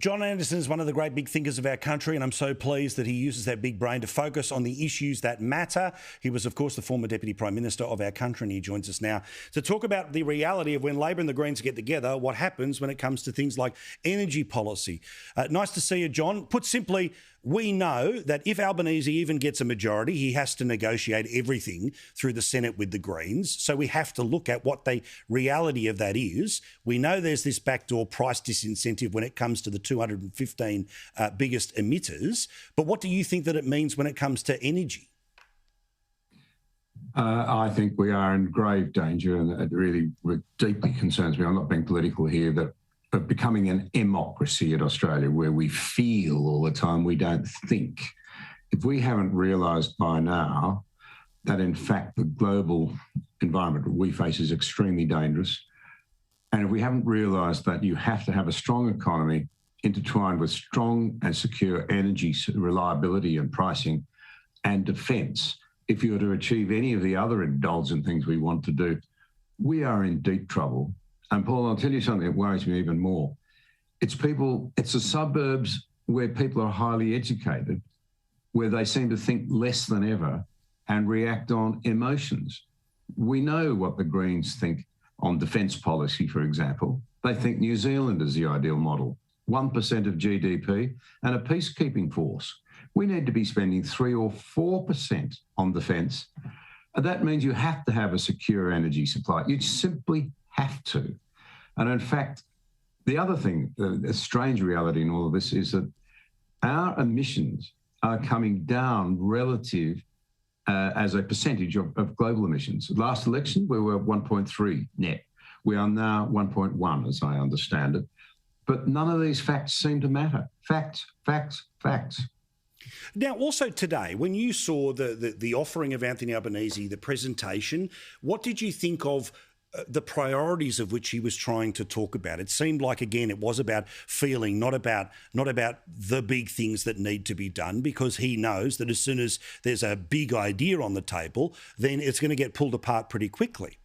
John Anderson is one of the great big thinkers of our country, and I'm so pleased that he uses that big brain to focus on the issues that matter. He was, of course, the former Deputy Prime Minister of our country, and he joins us now to talk about the reality of when Labor and the Greens get together, what happens when it comes to things like energy policy. Nice to see you, John. Put simply, we know that if Albanese even gets a majority, he has to negotiate everything through the Senate with the Greens. So we have to look at what the reality of that is. We know there's this backdoor price disincentive when it comes to the 215 biggest emitters. But what do you think that it means when it comes to energy? I think we are in grave danger, and it really deeply concerns me. I'm not being political here, that of becoming an emocracy in Australia where we feel all the time, we don't think. If we haven't realised by now that, in fact, the global environment we face is extremely dangerous, and if we haven't realised that you have to have a strong economy intertwined with strong and secure energy reliability and pricing and defence, if you are to achieve any of the other indulgent things we want to do, we are in deep trouble. And Paul, I'll tell you something that worries me even more. It's the suburbs where people are highly educated, where they seem to think less than ever and react on emotions. We know what the Greens think on defence policy, for example. They think New Zealand is the ideal model, 1% of GDP and a peacekeeping force. We need to be spending 3 or 4% on defence. And that means you have to have a secure energy supply. You simply have to. And in fact, the other thing, a strange reality in all of this is that our emissions are coming down relative as a percentage of global emissions. Last election, we were 1.3 net. We are now 1.1, as I understand it. But none of these facts seem to matter. Facts, facts, facts. Now, also today, when you saw the offering of Anthony Albanese, the presentation, what did you think of the priorities of which he was trying to talk about? It seemed like, again, it was about feeling, not about the big things that need to be done, because he knows that as soon as there's a big idea on the table, then it's going to get pulled apart pretty quickly.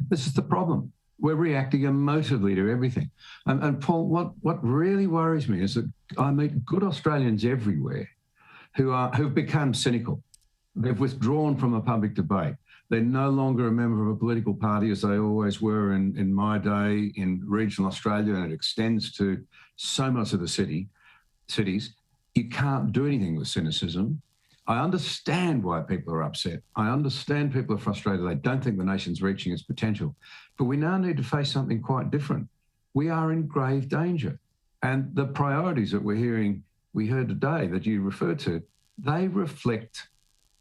This is the problem. We're reacting emotively to everything. And Paul, what really worries me is that I meet good Australians everywhere who've become cynical. They've withdrawn from a public debate. They're no longer a member of a political party as they always were in my day in regional Australia, and it extends to so much of the cities. You can't do anything with cynicism. I understand why people are upset. I understand people are frustrated. They don't think the nation's reaching its potential. But we now need to face something quite different. We are in grave danger. And the priorities that we heard today that you referred to, they reflect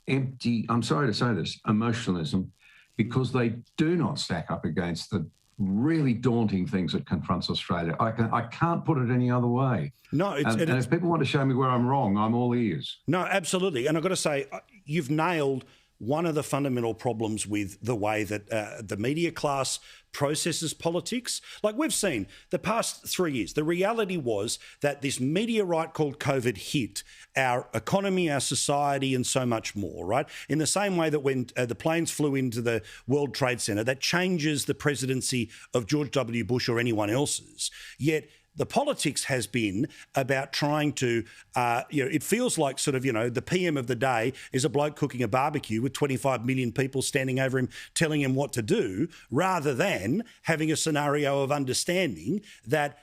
empty, I'm sorry to say this, emotionalism, because they do not stack up against the really daunting things that confronts Australia. I can't put it any other way. No, and if people want to show me where I'm wrong, I'm all ears. No, absolutely. And I've got to say, you've nailed one of the fundamental problems with the way that the media class processes politics. Like we've seen the past 3 years, the reality was that this meteorite called COVID hit our economy, our society, and so much more, right? In the same way that when the planes flew into the World Trade Center, that changes the presidency of George W. Bush or anyone else's. Yet the politics has been about trying to, it feels like sort of, the PM of the day is a bloke cooking a barbecue with 25 million people standing over him telling him what to do, rather than having a scenario of understanding that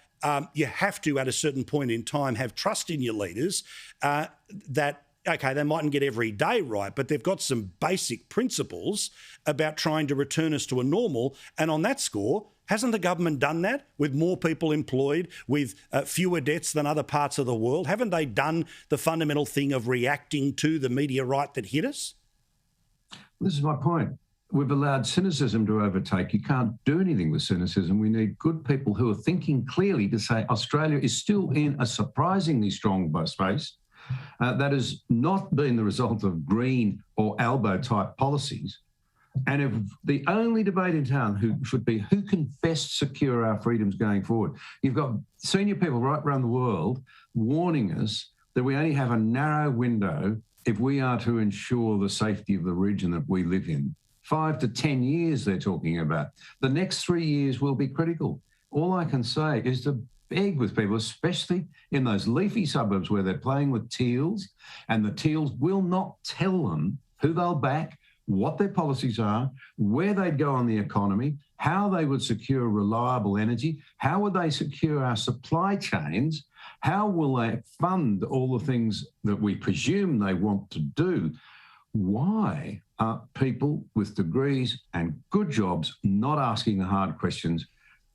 you have to, at a certain point in time, have trust in your leaders that, okay, they mightn't get every day right, but they've got some basic principles about trying to return us to a normal. And on that score, hasn't the government done that with more people employed, with fewer deaths than other parts of the world? Haven't they done the fundamental thing of reacting to the meteorite that hit us? This is my point. We've allowed cynicism to overtake. You can't do anything with cynicism. We need good people who are thinking clearly to say Australia is still in a surprisingly strong space. That has not been the result of Green or Albo type policies. And if the only debate in town should be who can best secure our freedoms going forward, you've got senior people right around the world warning us that we only have a narrow window if we are to ensure the safety of the region that we live in. 5 to 10 years they're talking about. The next 3 years will be critical. All I can say is the beg with people, especially in those leafy suburbs where they're playing with teals, and the teals will not tell them who they'll back, what their policies are, where they'd go on the economy, how they would secure reliable energy, how would they secure our supply chains, how will they fund all the things that we presume they want to do. Why are people with degrees and good jobs not asking the hard questions?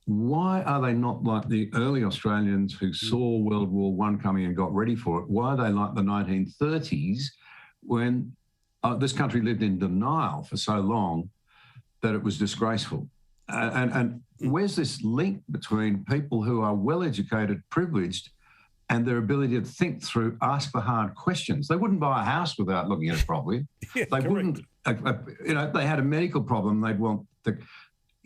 Why are they not like the early Australians who saw World War I coming and got ready for it? Why are they like the 1930s when this country lived in denial for so long that it was disgraceful? And where's this link between people who are well-educated, privileged, and their ability to think through, ask the hard questions? They wouldn't buy a house without looking at it properly. Yeah, they correct. wouldn't, if they had a medical problem, they'd want the,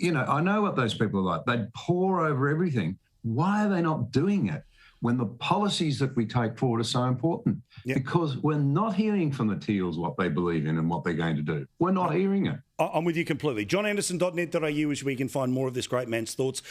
I know what those people are like. They'd pore over everything. Why are they not doing it when the policies that we take forward are so important? Yep. Because we're not hearing from the Teals what they believe in and what they're going to do. We're not hearing it. I'm with you completely. JohnAnderson.net.au is where you can find more of this great man's thoughts.